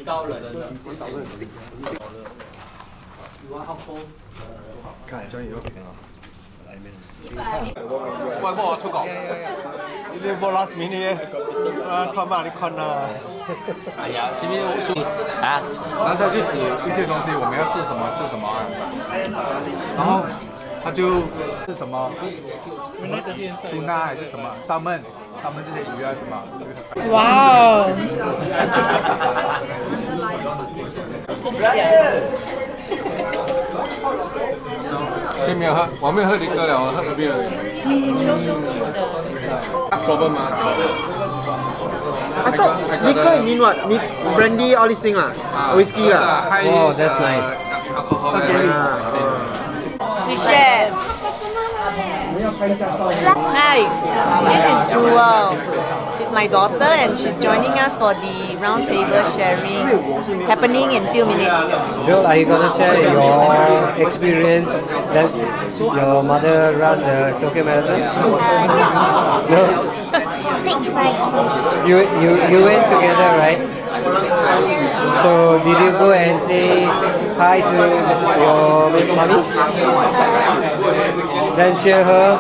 高了，真的。看張宇外國出國。你冇 last minute 看嘛，你看啦。哎呀，前面我說啊，然後他就指一些東西，我們要吃什麼吃什麼，然後他就是什麼，tuna 還是什麼salmon這些魚啊什麼。哇哦！今沒有喝，我沒有喝你哥了，我喝 beer。problem 嗎I thought liquor you mean what? Brandy, all these things lah. Whiskey lah. Oh, that's nice. Alcohol. Rishi. Hi, this is Jewel. She's my daughter and she's joining us for the round table sharing happening in few minutes. Joel, are you gonna share your experience that your mother ran the Tokyo Marathon? No. Stage 5. You went together, right? So did you go and say hi to your mommy? Then cheer her,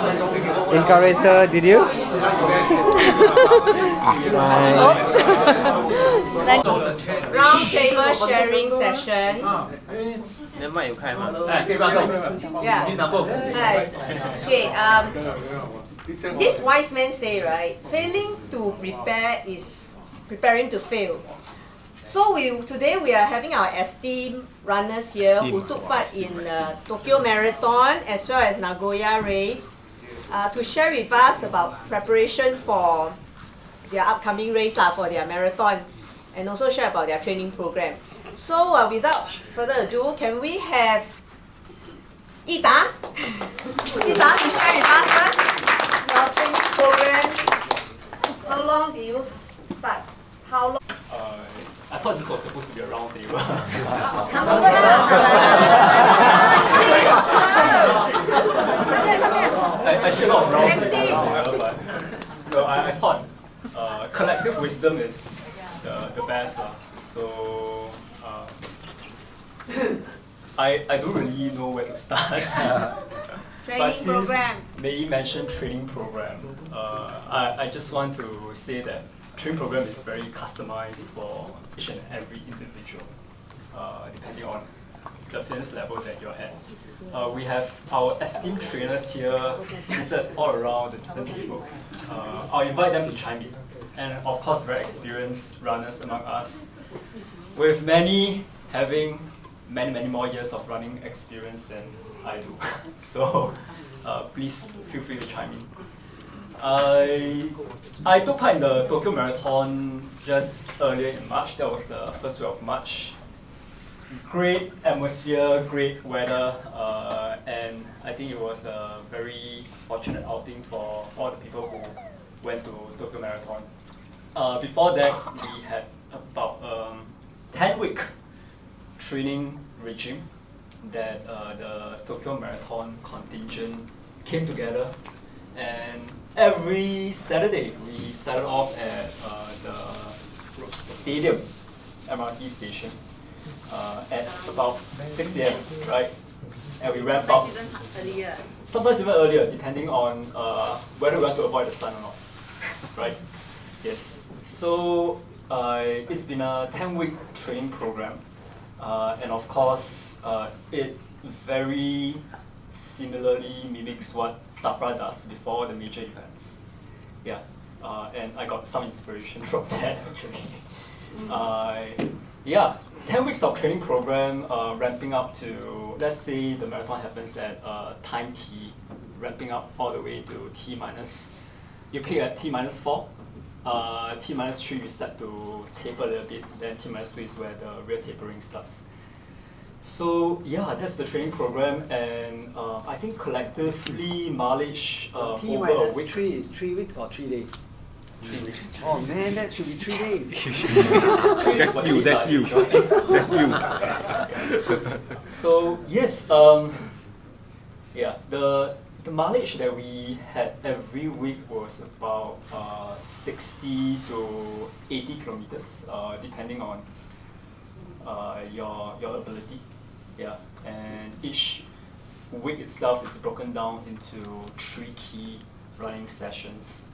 encourage her, did you? Oops. Round table sharing session. Yeah. Hi. Okay, this wise man say, right, failing to prepare is preparing to fail. So today we are having our esteemed runners here who took part in Tokyo Marathon as well as Nagoya race to share with us about preparation for their upcoming race for their marathon and also share about their training program. So without further ado, can we have Ida to share with us your training program? How long did you start? How long? I thought this was supposed to be a round table. I still not round tables, but no, I thought collective wisdom is the best. So I don't really know where to start. But since May mentioned training program, I just want to say that training program is very customized for each and every individual, depending on the fitness level that you're at. We have our esteemed trainers here seated all around the different tables. I'll invite them to chime in. And of course, very experienced runners among us, with many having many more years of running experience than I do. So please feel free to chime in. I took part in the Tokyo Marathon just earlier in March. That was the first week of March. Great atmosphere, great weather, and I think it was a very fortunate outing for all the people who went to Tokyo Marathon. Before that, we had about 10-week training regime that the Tokyo Marathon contingent came together, and every Saturday we started off at the stadium MRT station at about 6 a.m. right, and we wrap up. Sometimes even earlier, depending on whether we want to avoid the sun or not, right? Yes. So it's been a 10-week training program. And of course, it very similarly mimics what Safra does before the major events. Yeah, and I got some inspiration from that actually. Yeah, 10 weeks of training program, ramping up to, let's say the marathon happens at time T, ramping up all the way to T minus. You pick at T minus 4. T minus 3 you start to taper a little bit, then T minus 2 is where the real tapering starts. So yeah, that's the training program, and I think collectively mileage T over a minus week. 3 is 3 weeks or 3 days? 3 weeks. Oh man, that should be 3 days. That's you. That's you. So yes, yeah, the mileage that we had every week was about 60 to 80 kilometers, depending on your ability. Yeah, and each week itself is broken down into 3 key running sessions.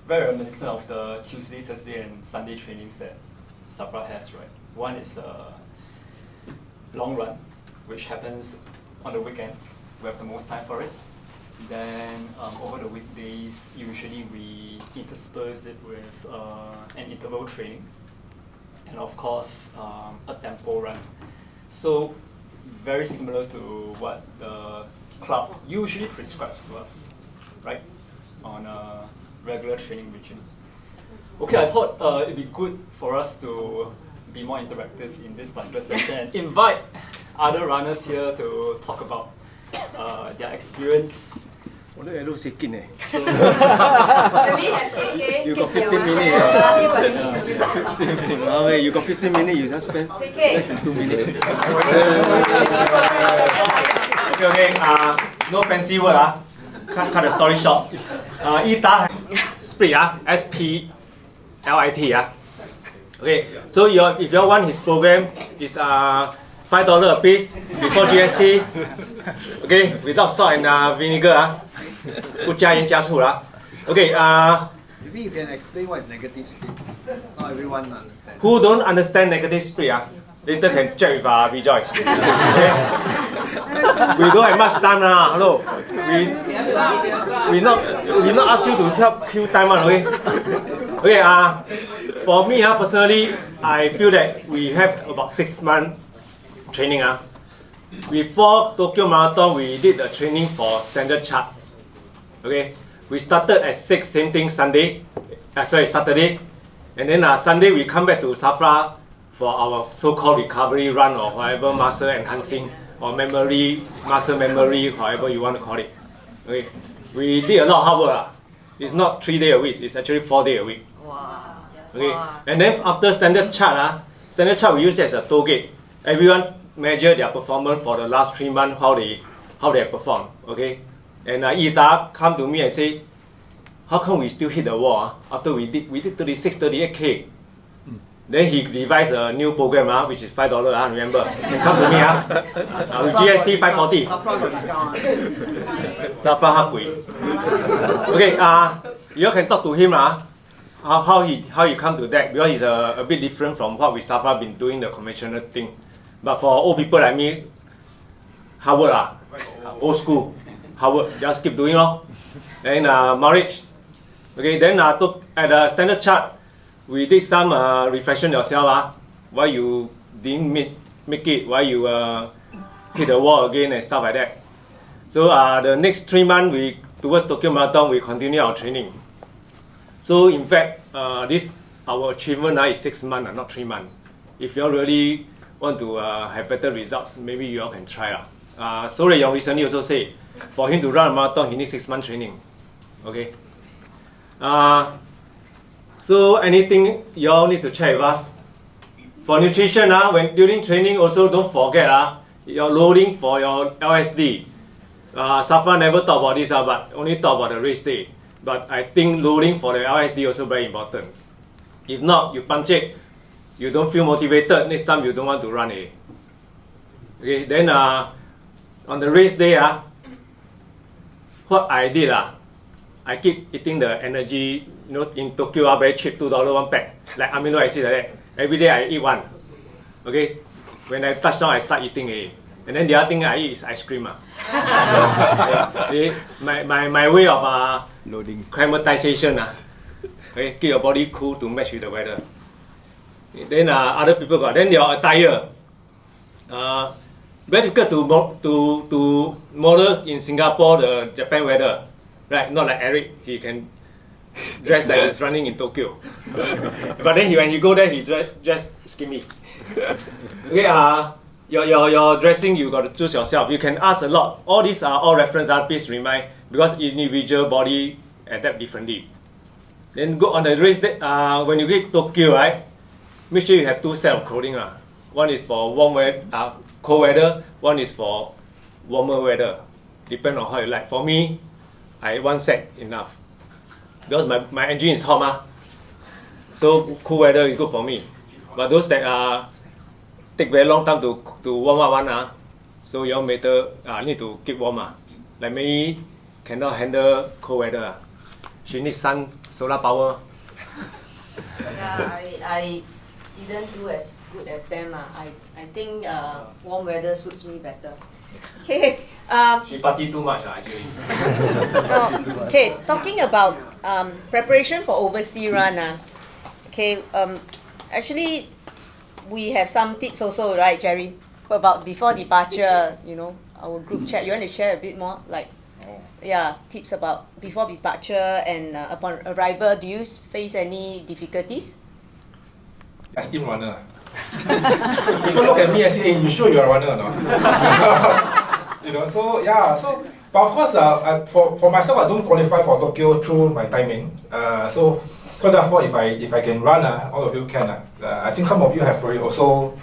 Very reminiscent of the Tuesday, Thursday, and Sunday trainings that SAFRA has, right? One is a long run, which happens on the weekends. We have the most time for it. Then over the weekdays, usually we intersperse it with an interval training, and of course a tempo run. So very similar to what the club usually prescribes to us, right, on a regular training regime. Okay, I thought it'd be good for us to be more interactive in this particular session and invite other runners here to talk about their experience. I look shaking eh. So, Maybe have KK. You got 15 minutes. 15 minutes. You got 15 minutes, you just spend less than 2 minutes. Okay, no fancy word cut the story short. ETA split SPLIT Okay, so if you want his program, it's $5 a piece before GST. Okay, without salt and vinegar 不加盐加醋啦. Okay, Maybe you can explain what is negative split. Not everyone understands. who don't understand negative split later can check with Vijoy. Okay? We don't have much time lah. Hello, we not ask you to help kill time one. Okay. Okay. For me personally, I feel that we have about 6 months training. Before Tokyo Marathon, we did the training for standard chart. Okay, we started at 6, same thing Saturday, and then Sunday we come back to SAFRA for our so-called recovery run or whatever, muscle enhancing or muscle memory, however you want to call it. Okay, we did a lot of hard work. It's not 3 days a week, it's actually 4 days a week. Wow. Okay, Wow. and then after standard chart, we use it as a toll gate. Everyone measure their performance for the last 3 months, how they have performed. Okay, and Ida come to me and say, how come we still hit the wall after we did 36, 38K? Then he devised a new program which is $5. Remember, come to me with GST 540. SAFRA halfway. Okay, you all can talk to him how he come to that, because it's a bit different from what we SAFRA been doing the conventional thing. But for old people like me, hard work old school, hard work, just keep doing Then marriage. Okay, then at the standard chart, we did some reflection yourself. Why you didn't make it? Why you hit the wall again and stuff like that. So the next 3 months, towards Tokyo Marathon, we continue our training. So in fact, our achievement is 6 months, not 3 months. If you all really want to have better results, maybe you all can try. Sorry, you recently also say for him to run a marathon, he needs 6 months training. Okay. So anything you all need to check with us. For nutrition, when during training, also don't forget your loading for your LSD. SAFRA never talk about this, but only talk about the race day. But I think loading for the LSD also very important. If not, you punch it, you don't feel motivated. Next time you don't want to run it. Okay. Then on the race day, what I did I keep eating the energy. In Tokyo, very cheap, $2 1 pack, like amino acid like that. Every day I eat one. Okay, when I touch down, I start eating it. And then the other thing I eat is ice cream. Okay? My way of Loading. climatization. Okay, keep your body cool to match with the weather. Then other people got. Then your attire. Very difficult to model in Singapore the Japan weather, right? Not like Eric, he can dress like he's running in Tokyo. But then when he go there, he dress skinny. Okay, your dressing you got to choose yourself. You can ask a lot. All these are all reference. Please remind, because individual body adapt differently. Then go on the race day. When you get Tokyo, right? Make sure you have 2 sets of clothing. One is for warm weather, cold weather. One is for warmer weather. Depend on how you like. For me, I 1 set enough. Because my engine is hot, so cool weather is good for me. But those that take very long time to warm up one so you all better need to keep warm Like me cannot handle cold weather. She needs sun, solar power. Yeah, I didn't do as good as them. I think warm weather suits me better. Okay. She party too much actually. Okay, talking about preparation for overseas run. Okay, actually, we have some tips also, right, Jerry? About before departure, our group chat. You want to share a bit more, like, yeah, tips about before departure and upon arrival. Do you face any difficulties? Esteemed runner. People look at me and say, "Hey, you sure you're a runner or not?" So yeah, but of course, for myself, I don't qualify for Tokyo through my timing. So therefore, if I can run, all of you can. I think some of you have already also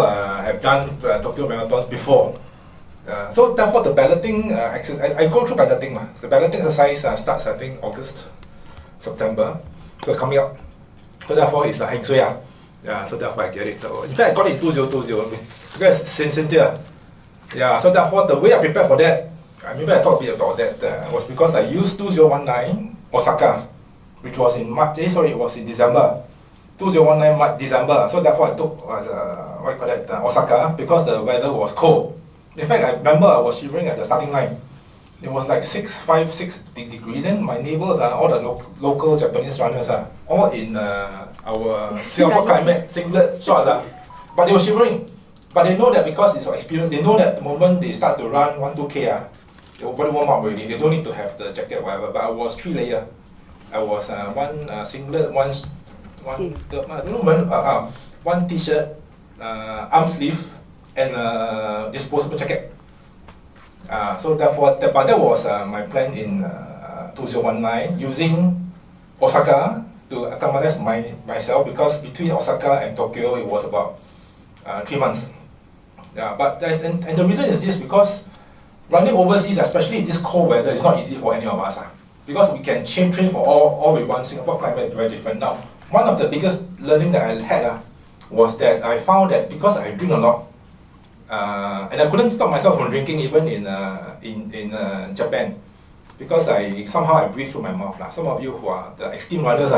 have done Tokyo marathons before. So therefore, the balloting I go through balloting. The balloting exercise starts I think August, September, so it's coming up. So therefore, it's heng sui. Yeah, so therefore I get it. So, in fact, I got it in 2020 because Cynthia. Yeah, so therefore the way I prepared for that, maybe I talked a bit about that, was because I used 2019 Osaka, which was in March. It was in December. 2019 December. So therefore I took Osaka because the weather was cold. In fact, I remember I was shivering at the starting line. It was like 6 degrees. Then my neighbors, all the local Japanese runners, all in our Singapore climate, singlet, shorts, but they were shivering. But they know that because it's experience, they know that the moment they start to run 1-2K, they will body warm up already. They don't need to have the jacket or whatever. But I was 3 layer. I was one singlet, one t-shirt, arm sleeve, and disposable jacket. So therefore, but that was my plan in 2019, using Osaka to acclimatise myself, because between Osaka and Tokyo it was about 3 months. Yeah, but and the reason is this, because running overseas, especially in this cold weather, is not easy for any of us. Because we can train for all we want. Singapore climate is very different. Now, one of the biggest learning that I had was that I found that because I drink a lot, and I couldn't stop myself from drinking even in Japan, because I breathe through my mouth. Some of you who are the extreme runners,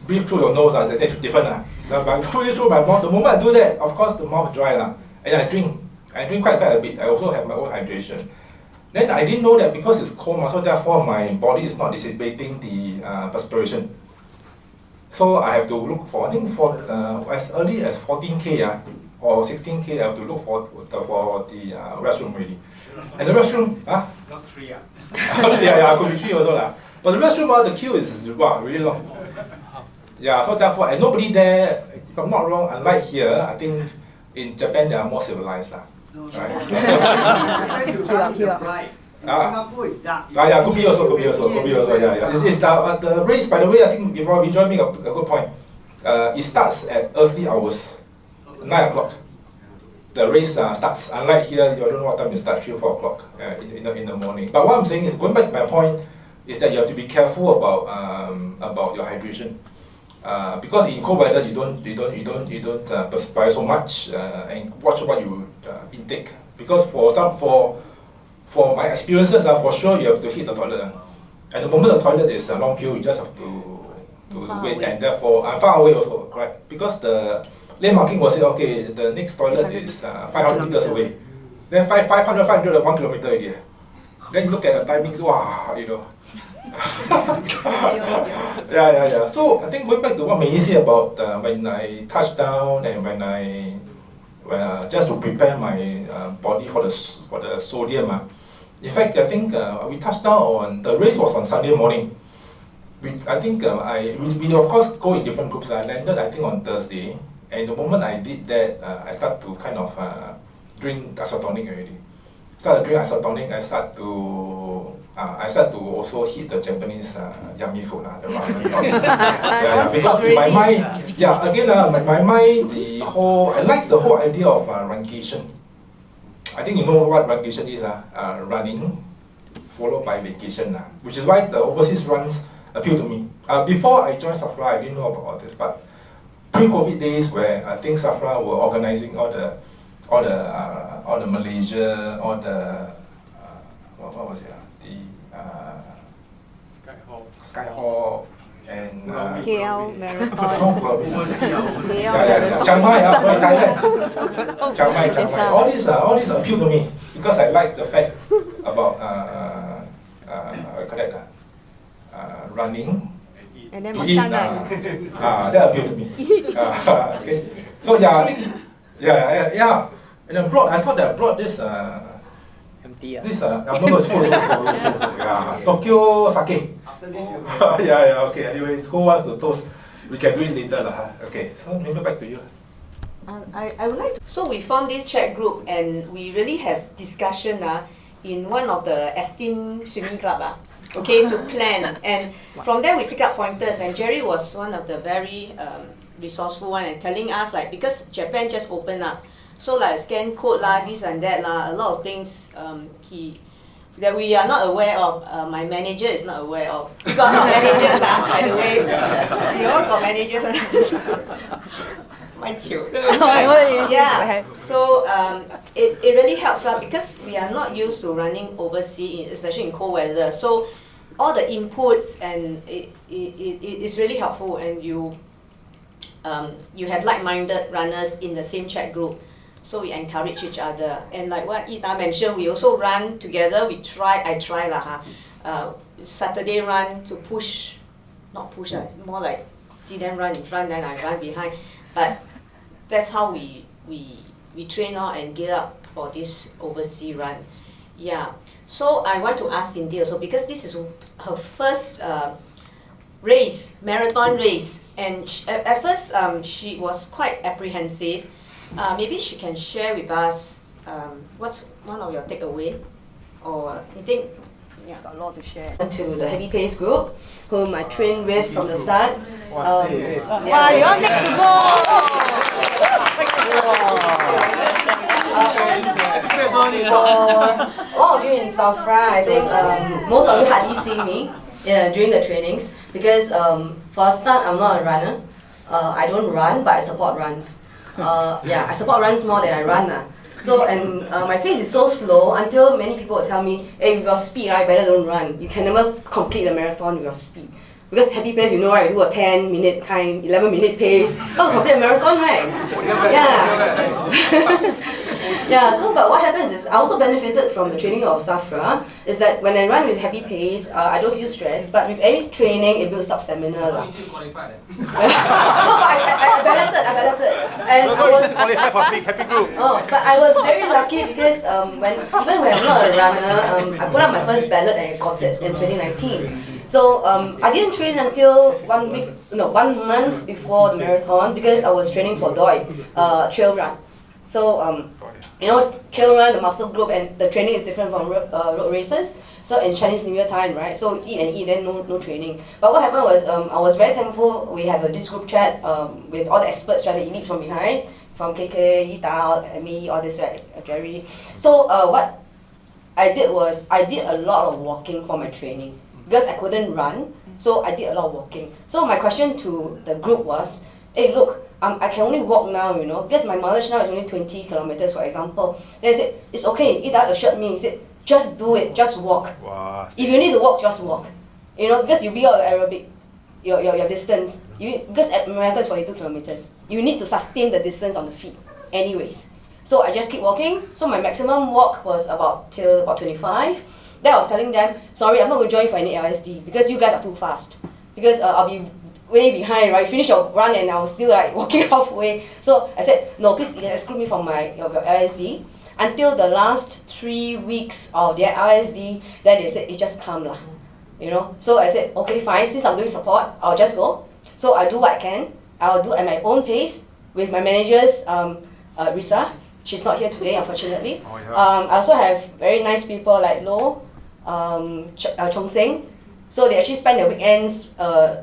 breathe through your nose, they're different. But I breathe through my mouth. The moment I do that, of course, the mouth dry, and I drink quite a bit. I also have my own hydration. Then I didn't know that because it's cold, so therefore my body is not dissipating the perspiration. So I have to look for, I think for as early as 14K or 16K, I have to look for the restroom already. And the restroom, Not 3 yeah, could be 3 also. But the restroom, the queue is really long. Yeah, so therefore, and nobody there, if I'm not wrong, unlike here, I think in Japan they are more civilized. Right? Yeah, could be also, yeah. It's the race, by the way, I think before we join, make a good point. It starts at early hours, 9 o'clock. The race starts, unlike here, you don't know what time it starts, 3 or 4 o'clock in the morning. But what I'm saying is, going back to my point, is that you have to be careful about your hydration. Because in cold weather you don't perspire so much, and watch what you intake. Because for my experiences, for sure you have to hit the toilet. And the moment the toilet is a long queue, you just have to wait. And therefore, I'm far away also, correct? Because the lane marking will say, okay, the next toilet is 500 meters away. Then 500, 1 kilometer already. Then you look at the timings, wow, yeah. So I think going back to what Mei said about when I touched down and when I just to prepare my body for the sodium. In fact, I think we touched down on the race was on Sunday morning. We of course go in different groups. I landed I think on Thursday, and the moment I did that, I start to kind of drink isotonic already. I start to also hit the Japanese yummy food, the ramen. Because in my mind, my mind, I like the whole idea of runcation. I think you know what runcation is, running followed by vacation, which is why the overseas runs appeal to me. Before I joined Safra, I didn't know about all this, but pre-COVID days where I think SAFRA were organizing all the Malaysia, all the what was it? Skyhawk and KL Marathon. Chiang Mai, sorry, Thailand. Chiang Mai. All these appeal to me because I like the fact about what you call that, running. And then Eat, makanan. that appealed to me. Okay. So yeah. And abroad, I thought that abroad this Empty. it's full. Yeah, Tokyo sake. yeah. Okay. Anyways, who wants to toast? We can do it later, lah. Okay. So maybe back to you. I would like to. So we formed this chat group and we really have discussion in one of the esteemed swimming club okay, to plan. And from there we pick up pointers, and Jerry was one of the very resourceful one and telling us, like, because Japan just opened up, so like scan code this and that a lot of things that we are not aware of. My manager is not aware of. We got no managers by the way. We all got managers. My children. Yeah. So it really helps because we are not used to running overseas, especially in cold weather. So all the inputs and it is really helpful, and you have like-minded runners in the same chat group. So we encourage each other, and like what Ita mentioned, we also run together. I try Saturday run to push, not push, more like see them run in front, then I run behind. But that's how we train and gear up for this overseas run. Yeah. So I want to ask Cindy also, because this is her first marathon race, and at first she was quite apprehensive. Maybe she can share with us what's one of your takeaway, or you think. Yeah, got a lot to share. To the Happy Pace group, whom I trained with from the start. Wow, you're next to go! For all of you in SAFRA, I think most of you hardly see me during the trainings, because for a start, I'm not a runner. I don't run, but I support runs. I support runs more than I run. So, and my pace is so slow until many people will tell me, hey, with your speed, I better don't run. You can never complete a marathon with your speed. Because Happy Pace, you know, right, you do a 10-minute kind, 11-minute pace. How to complete a marathon, right? Yeah, so but what happens is, I also benefited from the training of SAFRA, is that when I run with Happy Pace, I don't feel stressed, but with every training, it builds up stamina. No, but I balloted. And I was qualified for big happy group. But I was very lucky because even when I'm not a runner, I put up my first ballot and I got it in 2019. So I didn't train until 1 month before the marathon, because I was training for DOI, trail run. So, trail run, the muscle group, and the training is different from road races. So in Chinese New Year time, right? So eat, then no training. But what happened was, I was very thankful. We have this group chat with all the experts, right? The elites from behind, from KK, Ita, me, all this, right? Jerry. So what I did was, I did a lot of walking for my training, because I couldn't run. So I did a lot of walking. So my question to the group was, hey, look, I can only walk now, because my mileage now is only 20 kilometers, for example. Then I said, it's okay. Ita assured me, he said, just do it, just walk. Wow. If you need to walk, just walk. Because you build your aerobic, your distance. Because at marathon is 42 kilometers. You need to sustain the distance on the feet, anyways. So I just keep walking. So my maximum walk was till about 25. Then I was telling them, sorry, I'm not going to join for any LSD, because you guys are too fast. Because I'll be way behind, right? Finish your run and I was still like walking halfway. So I said, no, please exclude me from your LSD. Until the last 3 weeks of their LSD, then they said, it just come lah. So I said, okay, fine, since I'm doing support, I'll just go. So I do what I can. I'll do at my own pace with my managers, Risa. She's not here today, unfortunately. I also have very nice people like Lo, Chong Seng. So they actually spend their weekends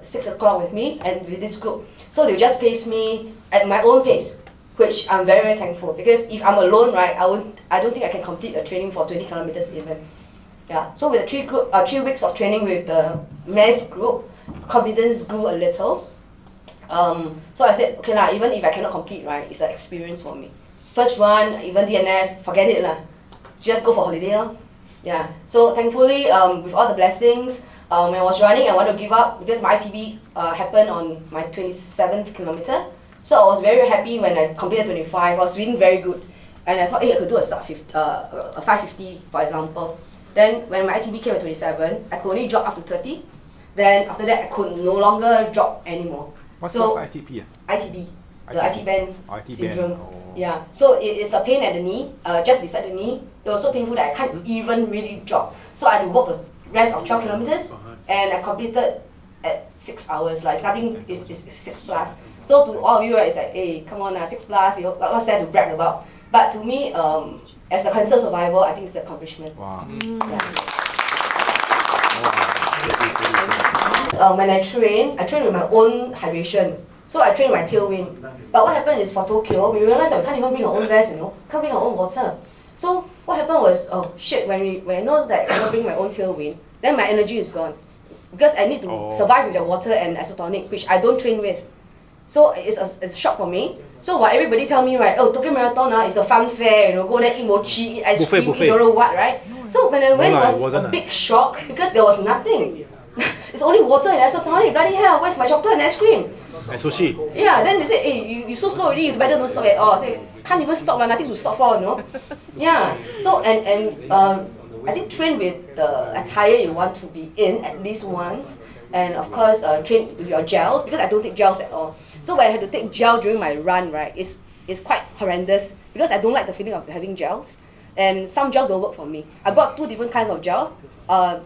6 o'clock with me and with this group. So they just pace me at my own pace, which I'm very, very thankful, because if I'm alone, right, I don't think I can complete a training for 20 kilometers even. Yeah. So with the 3 weeks of training with the men's group, confidence grew a little. So I said, okay lah, even if I cannot complete, right, it's an experience for me. First run, even DNF, forget it lah. Just go for holiday lah. Yeah. So thankfully, with all the blessings, when I was running, I wanted to give up because my ITB happened on my 27th kilometer. So I was very happy when I completed 25. I was feeling very good, and I thought, hey, I could do a 550, for example. Then when my ITB came at 27, I could only drop up to 30. Then after that, I could no longer drop anymore. What's so ITP? ITB, the IT band IT syndrome. band. Oh. Yeah. So it's a pain at the knee, just beside the knee. It was so painful that I can't even really drop. So I had to walk the rest of 12 kilometers, and I completed at 6 hours. Like starting is 6 plus. So to all of you, right, it's like, hey, come on, 6 plus. You know, what's there to brag about? But to me, as a cancer survivor, I think it's an accomplishment. Wow. Yeah. When I train with my own hydration. So I train my tailwind. But what happened is for Tokyo, we realized that we can't even bring our own vest, you know, can't bring our own water. So what happened was, oh shit, when I know that I cannot bring my own tailwind, then my energy is gone. Because I need to survive with the water and isotonic, which I don't train with. So it's a shock for me. So what everybody tell me, right, oh, Tokyo Marathon is a fun fair, you know, go there, eat mochi, eat ice cream, eat don't know what, right? So when I went, it was a big shock because there was nothing. It's only water and isotonic. Bloody hell, where's my chocolate and ice cream? And sushi. Yeah, then they say, hey, you so slow already, you better don't stop at all. I say, can't even stop, nothing to stop for, you know? Yeah, so, and I think train with the attire you want to be in at least once. And of course, train with your gels, because I don't take gels at all. So when I had to take gel during my run, right, it's quite horrendous, because I don't like the feeling of having gels. And some gels don't work for me. I bought 2 different kinds of gel.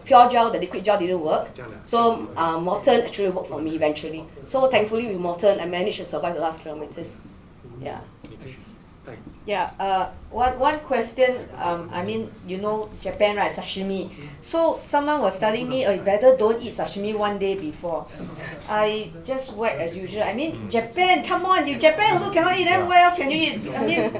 Pure gel, the liquid gel didn't work. So Morton actually worked for me eventually. So thankfully with Morton, I managed to survive the last kilometers. Yeah. Yeah, one question, I mean, you know Japan, right, sashimi. So someone was telling me, oh, you better don't eat sashimi one day before. I just whack as usual. I mean, Japan, come on, you Japan also cannot eat, then where else can you eat? I mean,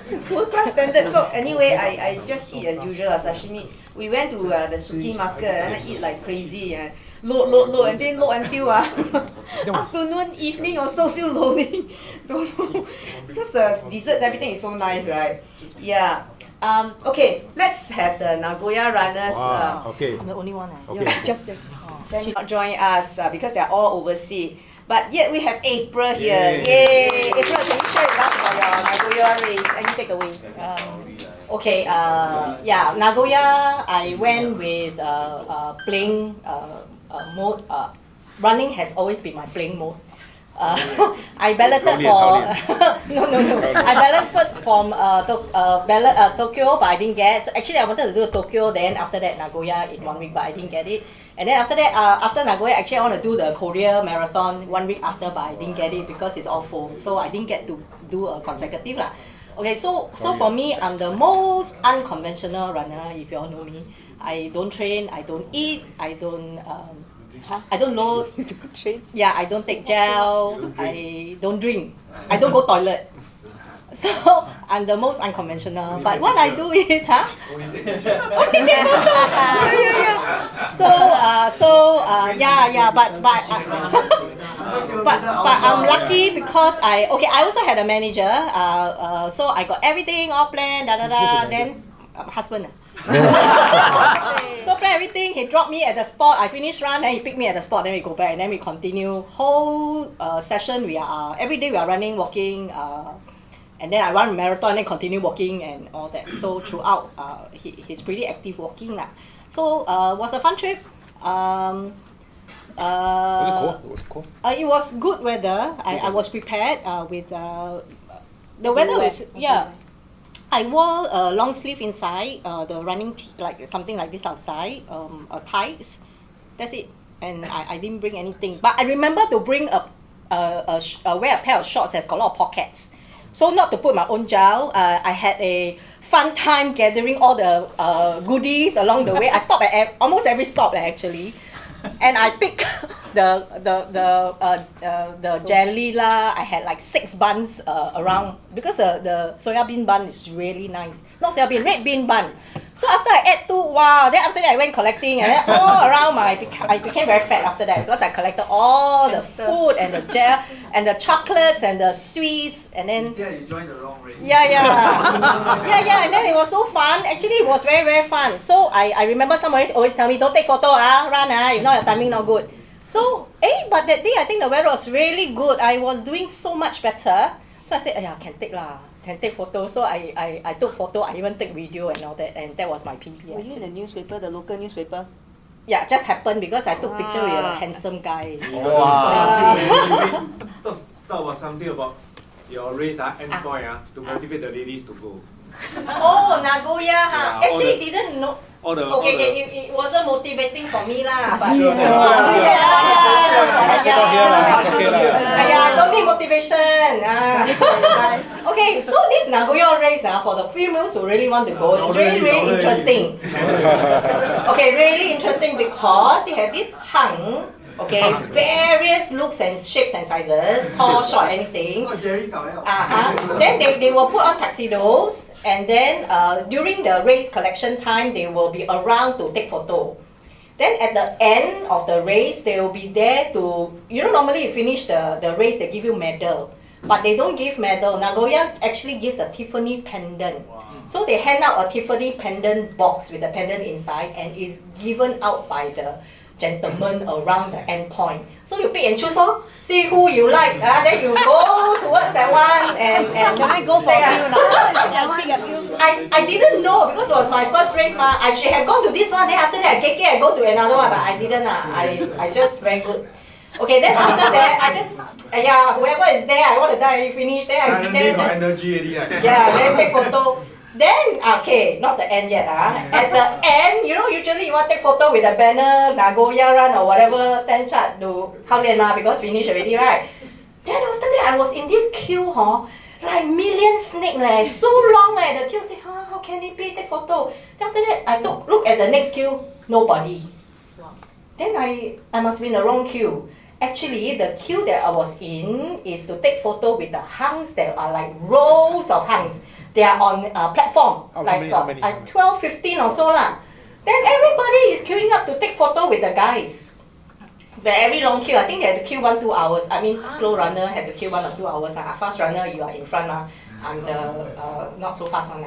it's a world class standard. So anyway, I just eat as usual, sashimi. We went to the Suki market and I eat like crazy. Load, and then load until afternoon, evening also still loading. Don't know. Because desserts, everything is so nice, right? Yeah. Okay, let's have the Nagoya runners. Okay. I'm the only one. Okay. Just Not join us because they're all overseas. But yet we have April here. Yay! April, can you share with us about your Nagoya race? Any takeaways? Okay, yeah, Nagoya, I went with playing mode. Running has always been my playing mode. I balloted for no. I balloted from Tokyo, but I didn't get. So actually, I wanted to do Tokyo. Then after that, Nagoya in 1 week, but I didn't get it. And then after that, after Nagoya, actually I want to do the Korea marathon 1 week after, but I didn't get it because it's all full. So I didn't get to do a consecutive lah. Okay, so for me, I'm the most unconventional runner. If you all know me, I don't train, I don't eat, I don't load. Yeah, I don't take gel. I don't drink. I don't go toilet. So I'm the most unconventional. But what I do is, yeah. But I'm lucky because I also had a manager. So I got everything all planned. Then husband. So plan everything. He dropped me at the spot. I finished run. Then he picked me at the spot. Then we go back and then we continue whole session. We are every day we are running, walking. And then I run a marathon and then continue walking and all that. So throughout, he's pretty active walking lah. So was a fun trip. Was it cold? Was it cold? It was good weather. I was prepared with the weather was I wore a long sleeve inside, the running like something like this outside, tights. That's it. And I didn't bring anything. But I remember to bring wear a pair of shorts that's got a lot of pockets. So not to put my own gel, I had a fun time gathering all the goodies along the way. I stopped at almost every stop actually, and I picked the jelly lah. I had like 6 buns around because the soya bean bun is really nice. Not soya bean, red bean bun. So after I ate 2, wow, then after that I went collecting and then all around I became very fat after that because I collected all the food and the gel and the chocolates and the sweets and then you joined the wrong race. yeah, and then it was so fun. Actually, it was very, very fun. So I remember someone always tell me, don't take photo, run, if not your timing not good. So, but that day I think the weather was really good. I was doing so much better. So I said, can take photo. So I took photo, I even take video and all that, and that was my PB. Were you in the newspaper, the local newspaper? Yeah, just happened because I took picture with a handsome guy. Wow. Talk about something about your race endpoint to motivate the ladies to go. Oh, Nagoya, Yeah, actually didn't know. It wasn't motivating for me lah. But I don't need motivation. Okay, so this Nagoya race for the females who really want to go, it's really, really interesting. Okay, really interesting because they have this hang. Okay, various looks and shapes and sizes, tall, short, anything. Then they will put on tuxedos, and then during the race collection time, they will be around to take photo. Then at the end of the race, they will be there to, normally you finish the race, they give you medal. But they don't give medal. Nagoya actually gives a Tiffany pendant. Wow. So they hand out a Tiffany pendant box with a pendant inside and is given out by the gentlemen around the end point. So you pick and choose, see who you like, then you go towards that one and Can I go for a few now? I didn't know because it was my first race. I should have gone to this one, then after that I go to another one, but I didn't. I just very good. Okay, then after that, I just, whoever is there, I want to die already finish, then I energy already. then take photo. Then, okay, not the end yet. At the end, usually you want to take photo with a banner, Nagoya run or whatever, stand chart to because finish already, right? Then after that, I was in this queue, like million snake, so long, the queue say, how can it be, take photo? Then after that, I look at the next queue, nobody. Then I must be in the wrong queue. Actually, the queue that I was in is to take photo with the hunks that are like rows of hunks. They are on a platform, like 12, 15 or so lah. Then everybody is queuing up to take photo with the guys. Very long queue. I think they had to queue 1-2 hours. I mean, slow runner had to queue 1 or 2 hours. Fast runner, you are in front. I'm the not so fast one.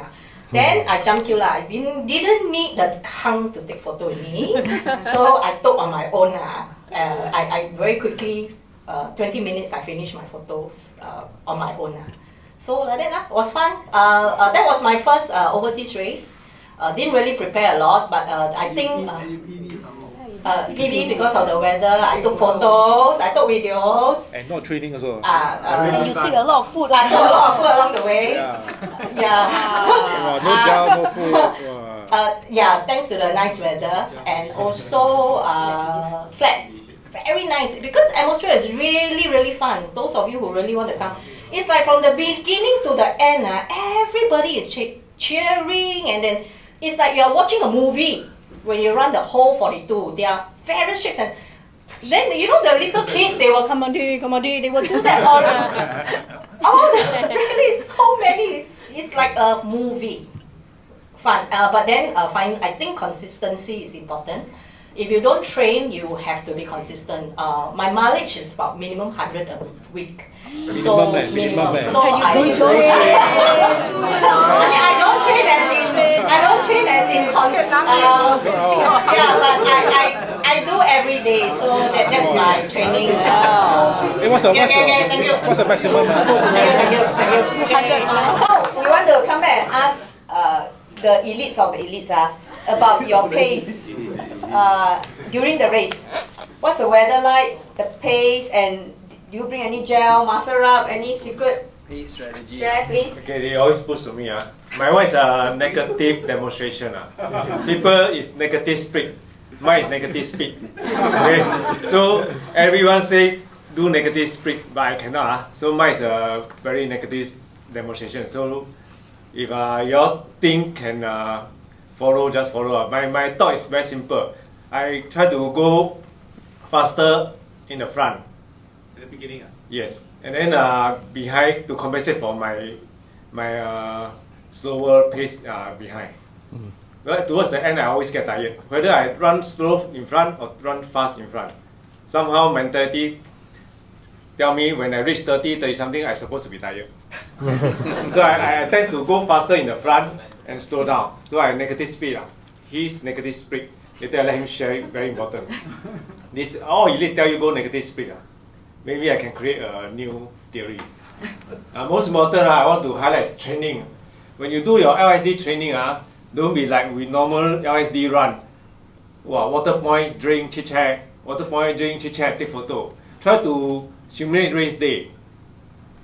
Then I jumped queue. I didn't need the hunk to take photo with me. So I took on my own. I very quickly, 20 minutes, I finished my photos on my own. So like that, was fun. That was my first overseas race. Didn't really prepare a lot, but I think PB because of the weather. I took photos, I took videos. And not training also. And you take a lot of food. I took a lot of food along the way. No gel, no food. Thanks to the nice weather and also flat. Very nice because atmosphere is really, really fun. Those of you who really want to come, it's like from the beginning to the end, everybody is cheering, and then it's like you're watching a movie when you run the whole 42. There are various shapes, and then the little kids, they will come on, they will do that really so many. It's like a movie. Fun, but then I think consistency is important. If you don't train, you have to be consistent. My mileage is about minimum 100 a week. So minimum. So I don't train as in constant. But I do every day. So that's my training. Thank you. What's the maximum? Thank you. So we want to come back and ask the elites of the elites about your pace during the race. What's the weather like, the pace, and do you bring any gel, muscle up, any secret Pace strategy. share, please? Okay, they always push to me. My one is a negative demonstration. People is negative speed. Mine is negative speed. Okay, so everyone say do negative speed, but I cannot. So mine is a very negative demonstration. So if your team can follow, just follow. My thought is very simple. I try to go faster in the front. At the beginning. Yes, and then behind to compensate for my slower pace behind. Right towards the end, I always get tired. Whether I run slow in front or run fast in front, somehow mentality tell me when I reach 30 something, I'm supposed to be tired. So I tend to go faster in the front and slow down. So I have negative speed. His negative speed. Later I let him share it, very important. This all elite tell you go negative speed. Maybe I can create a new theory. Most important, I want to highlight training. When you do your LSD training, don't be like with normal LSD run. Wow, water point, drink, chit chat. Water point, drink, chit chat, take photo. Try to simulate race day.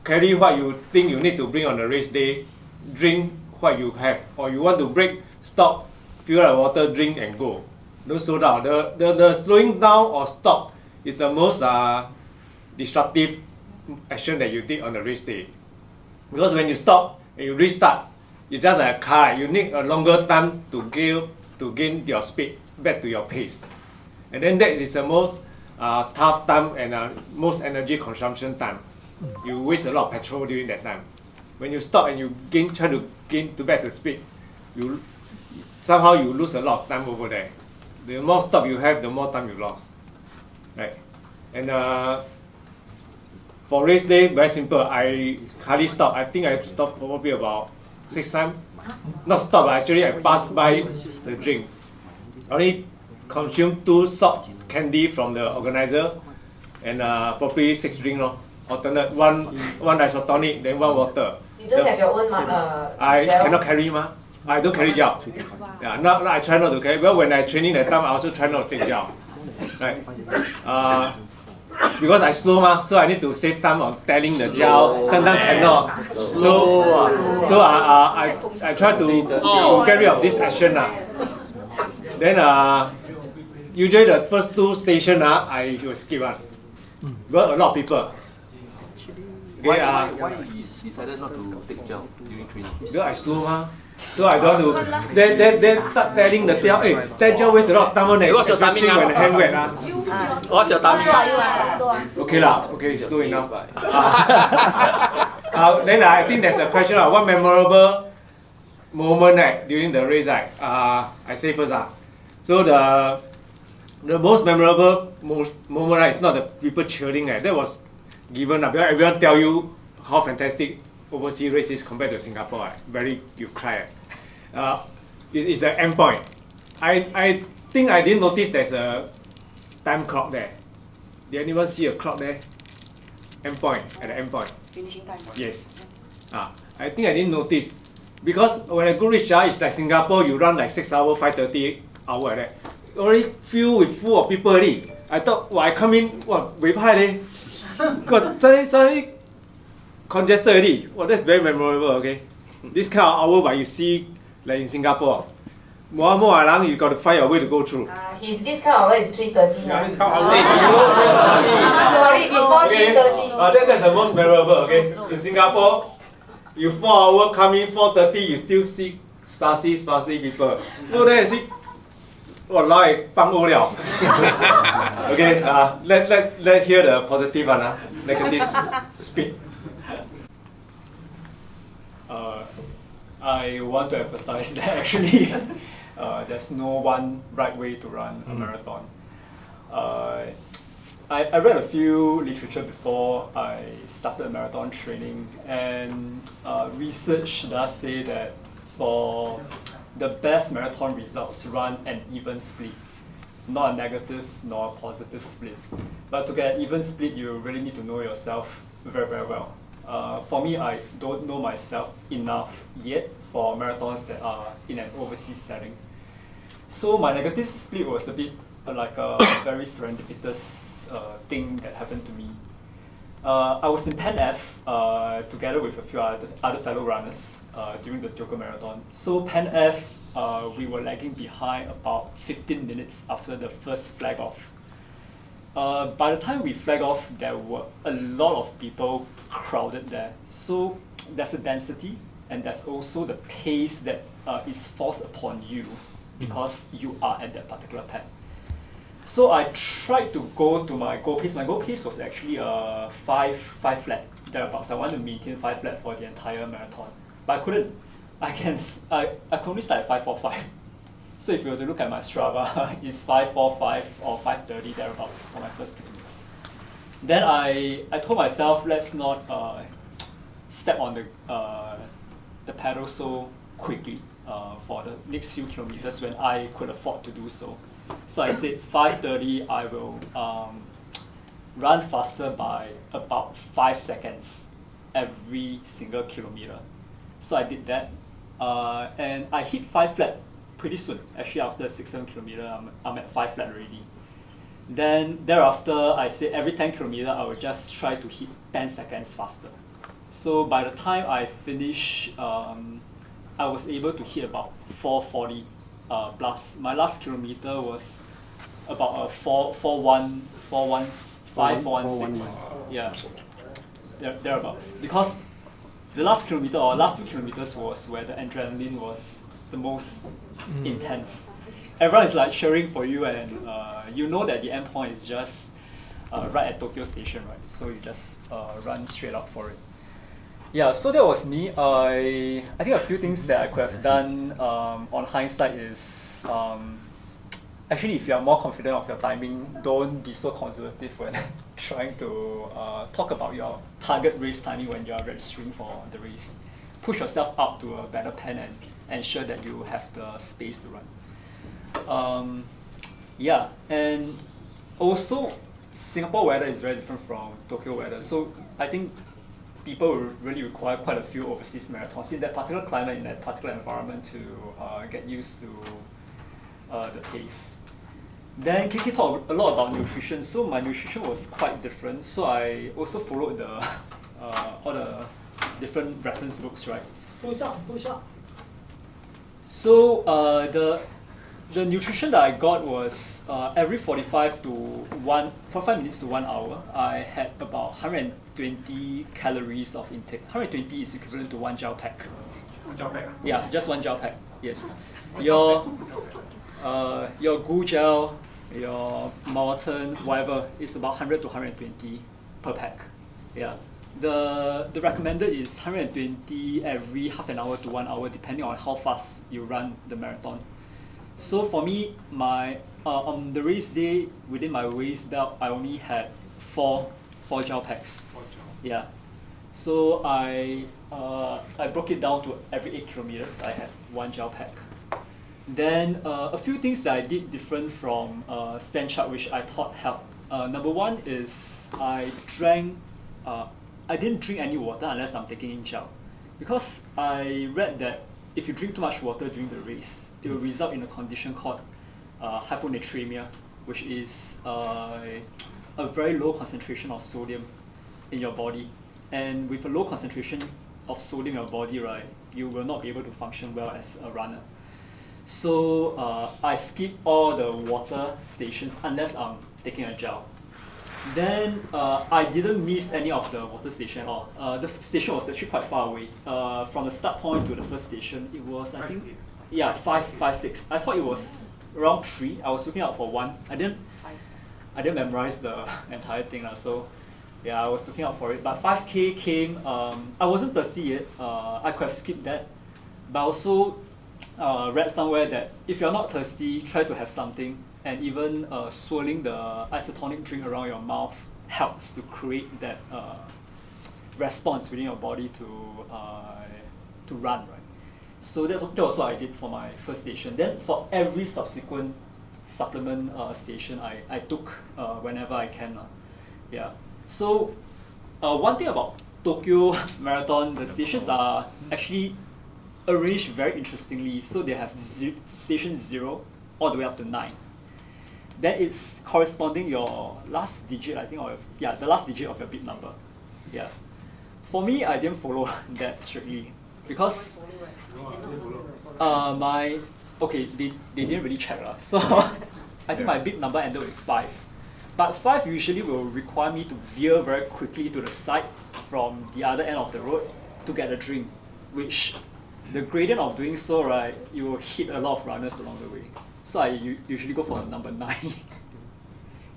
Carry what you think you need to bring on the race day. Drink what you have. Or you want to break, stop, fill up water, drink and go. Don't slow down. The slowing down or stop is the most disruptive action that you did on the race day. Because when you stop and you restart, it's just like a car. You need a longer time to gain your speed back to your pace. And then that is the most tough time and most energy consumption time. You waste a lot of petrol during that time. When you stop and you try to gain back to speed, somehow you lose a lot of time over there. The more stop you have, the more time you lost. Right? And for race day, very simple. I hardly stop. I think I stopped probably about 6 times. Not stop, actually I passed by the drink. I only consumed 2 salt candy from the organizer and probably 6 drinks. Alternate, one isotonic, then 1 water. You don't have your own I gel? cannot carry I don't carry gel. Yeah, now I try not to carry. Well, when I training that time, I also try not to take gel. Right? Because I slow so I need to save time on telling the gel. Sometimes cannot. So I try to get rid of this action Then usually the first 2 stations I will skip because a lot of people. Why he decided not to take gel during training? Because I slow so I don't want to. Then start telling the tail, hey, that gel wastes a lot of time on it, especially when the hand wet. What's your timing? Okay okay, slow enough. Then I think there's a question of what memorable moment during the race. I say first. So the most memorable moment is not the people cheering. That was given because everyone tell you how fantastic overseas race is compared to Singapore. You cry. It's the end point. I think I didn't notice there's a time clock there. Did anyone see a clock there? End point, at the end point. Finishing time. Yes. I think I didn't notice. Because when I go reach it's like Singapore, you run like 6 hours, 5:30 hours like that. Already full of people already. I thought, I come in, very high leh. Got suddenly congested already. That's very memorable, okay? This kind of hour but you see like in Singapore. More you got to find a way to go through. This kind of hour is 3:30. Yeah, this kind of hour. Sorry, before 3:30. That's the most memorable, okay? In Singapore, you 4 hours come in, 4:30 you still see sparsy people. No, then you see, Okay, let hear the positive one, negative speed. I want to emphasize that actually there's no one right way to run a marathon. I read a few literature before I started marathon training, and research does say that for the best marathon results, run an even split, not a negative nor a positive split. But to get an even split, you really need to know yourself very, very well. For me, I don't know myself enough yet for marathons that are in an overseas setting. So my negative split was a bit like a very serendipitous thing that happened to me. I was in Pan F together with a few other fellow runners during the Tokyo Marathon. So Pan F, we were lagging behind about 15 minutes after the first flag off. By the time we flag off, there were a lot of people crowded there. So there's a density and there's also the pace that is forced upon you because you are at that particular pad. So I tried to go to my goal pace. My goal pace was actually a 5 flat, thereabouts. I wanted to maintain 5 flat for the entire marathon, but I couldn't. I can only start at 5:45. So if you were to look at my Strava, it's 5:45 or 5:30 thereabouts for my first kilometer. Then I told myself, let's not step on the pedal so quickly for the next few kilometers when I could afford to do so. So I said 5:30, I will run faster by about 5 seconds every single kilometer. So I did that, and I hit 5 flat pretty soon. Actually, after 6-7 kilometers, I'm at 5 flat already. Then thereafter, I said every 10 kilometers, I will just try to hit 10 seconds faster. So by the time I finished, I was able to hit about 4:40 plus. My last kilometer was about a 4:16. Yeah, thereabouts. Because the last kilometer or last few kilometers was where the adrenaline was the most intense. Everyone is like cheering for you, and you know that the end point is just right at Tokyo Station, right? So you just run straight up for it. Yeah, so that was me. I think a few things that I could have done on hindsight is actually, if you are more confident of your timing, don't be so conservative when trying to talk about your target race timing when you are registering for the race. Push yourself up to a better pen and ensure that you have the space to run. Yeah, and also Singapore weather is very different from Tokyo weather. So I think people will really require quite a few overseas marathons in that particular climate, in that particular environment to get used to the pace. Then Kiki talked a lot about nutrition. So my nutrition was quite different. So I also followed the all the different reference books, right? Push up. So the nutrition that I got was every 45 minutes to 1 hour, I had about 120 calories of intake. 120 is equivalent to 1 gel pack. 1 gel pack? Yeah, just 1 gel pack. Yes. Your Gu gel, your Mountain, whatever, is about 100 to 120 per pack. Yeah. The recommended is 120 every half an hour to 1 hour, depending on how fast you run the marathon. So for me, on the race day, within my waist belt, I only had four gel packs. Yeah. So I broke it down to every 8 kilometers, I had 1 gel pack. Then a few things that I did different from Stan chart, which I thought helped. Number one is I didn't drink any water unless I'm taking in gel, because I read that if you drink too much water during the race, it will result in a condition called hyponatremia, which is a very low concentration of sodium in your body. And with a low concentration of sodium in your body, right, you will not be able to function well as a runner. So I skip all the water stations unless I'm taking a gel. Then I didn't miss any of the water station at all. The station was actually quite far away. From the start point to the first station, it was, I think, yeah, 5, 6. I thought it was around 3. I was looking out for 1. I didn't memorize the entire thing, so yeah, I was looking out for it. But 5K came. I wasn't thirsty yet. I could have skipped that. But I also read somewhere that if you're not thirsty, try to have something. And even swirling the isotonic drink around your mouth helps to create that response within your body to run, right? So that was what I did for my first station. Then for every subsequent supplement station, I took whenever I can. Yeah. So one thing about Tokyo Marathon, the stations are actually arranged very interestingly. So they have station 0 all the way up to 9. Then it's corresponding your last digit, I think, the last digit of your bib number. Yeah. For me, I didn't follow that strictly because they didn't really check. So I think my bib number ended with 5. But 5 usually will require me to veer very quickly to the side from the other end of the road to get a drink, which the gradient of doing so, right, you will hit a lot of runners along the way. So I usually go for number 9.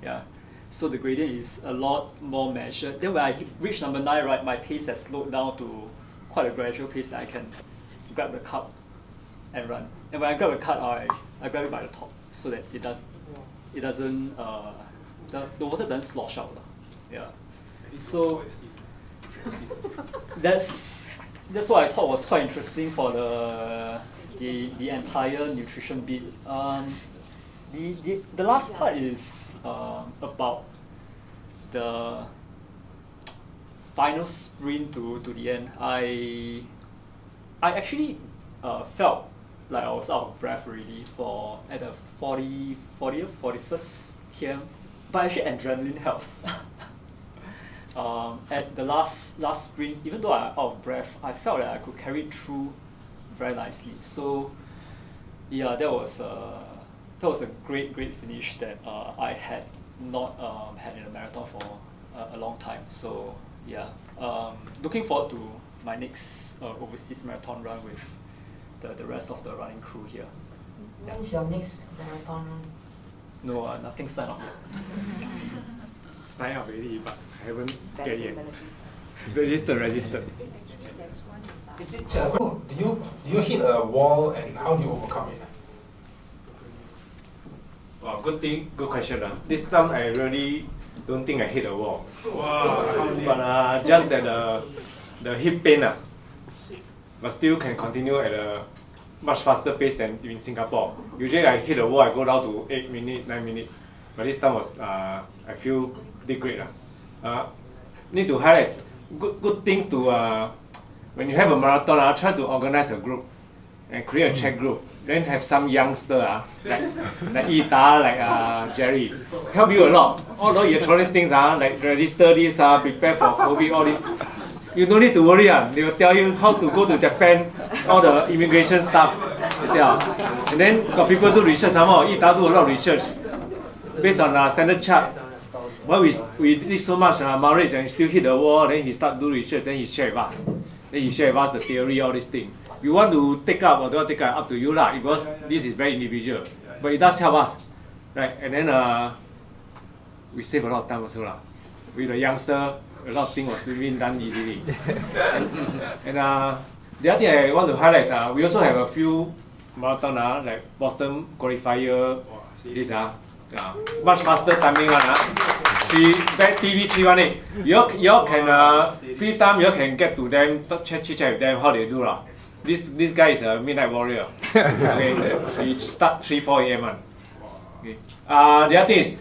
Yeah. So the gradient is a lot more measured. Then when I reach number 9, right, my pace has slowed down to quite a gradual pace that I can grab the cup and run. And when I grab a card, I grab it by the top so that it doesn't the water doesn't slosh out. Yeah. So that's what I thought was quite interesting for the entire nutrition bit. The last part is about the final sprint to the end. I actually felt like I was out of breath already at the 41st km, but actually adrenaline helps. At the last sprint, even though I'm out of breath, I felt that I could carry it through very nicely. So yeah, that was a great finish that I had not had in a marathon for a long time. So yeah, looking forward to my next overseas marathon run with the rest of the running crew here. When is your next marathon run? No, nothing signed up yet. Sign up already, but I haven't get yet. Registered. Do you hit a wall and how do you overcome it? Wow, good question. This time I really don't think I hit a wall. Wow. But just that the hip pain, but still can continue at a much faster pace than in Singapore. Usually I hit a wall, I go down to 8 minutes, 9 minutes. But this time was I feel did great. Need to highlight good things to when you have a marathon, try to organize a group and create a chat group. Then have some youngster like Ita, like Jerry, help you a lot. All those electronic things like register this, prepare for COVID, all this. You don't need to worry. They will tell you how to go to Japan, all the immigration stuff. And then got people do research. Somehow Ita do a lot of research based on standard chart. Well, we did so much marriage and still hit the wall. Then he start do research. Then he share with us. Then he share with us the theory, all these things. You want to take up or don't take up, up to you lah. Because this is very individual. But it does help us, right? And then we save a lot of time also lah. With the youngster, a lot of things was being done easily. And the other thing I want to highlight is we also have a few marathon like Boston qualifier. This much faster timing one. TV 318. You all can free time. You all can get to them, chat with them how they do lah. This guy is a midnight warrior. Okay, he start 3-4 a.m. Okay. The other thing is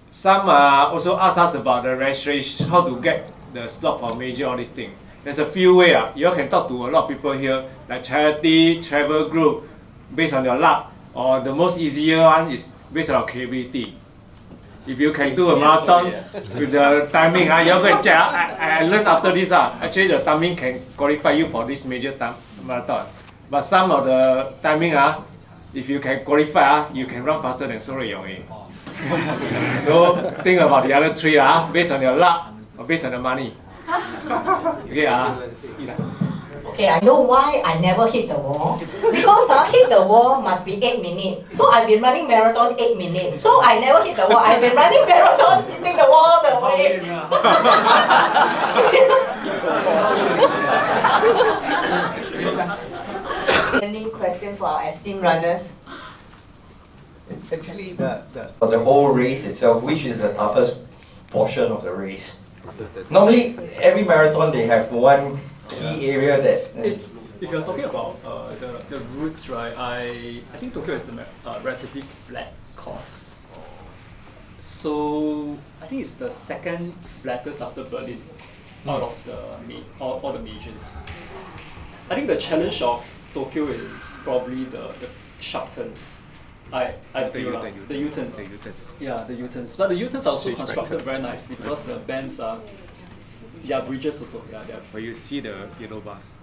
some also ask us about the registration, how to get the slot for major, all these things. There's a few ways. You all can talk to a lot of people here, like charity, travel group, based on your luck, or the most easier one is based on your capability. If you can do a marathon with the timing, you all go and check. I learned after this, actually the timing can qualify you for this major marathon. But some of the timing, if you can qualify, you can run faster than Soro Yong. So think about the other three, based on your luck or based on the money. Okay, Okay, I know why I never hit the wall. Because hit the wall must be 8 minutes. So I've been running marathon 8 minutes. So I never hit the wall. I've been running marathon hitting the wall the way. Any question for our esteemed runners? Actually, the whole race itself, which is the toughest portion of the race? Normally, every marathon they have one key area that. If you're talking about the routes, right? I think Tokyo is a relatively flat course. So I think it's the second flattest after Berlin out of all the majors. I think the challenge of Tokyo is probably the sharp turns. I feel the U-turns. Yeah, the U-turns. But the U-turns are also constructed very nicely because the bends are bridges also. Yeah, but you see the yellow bus,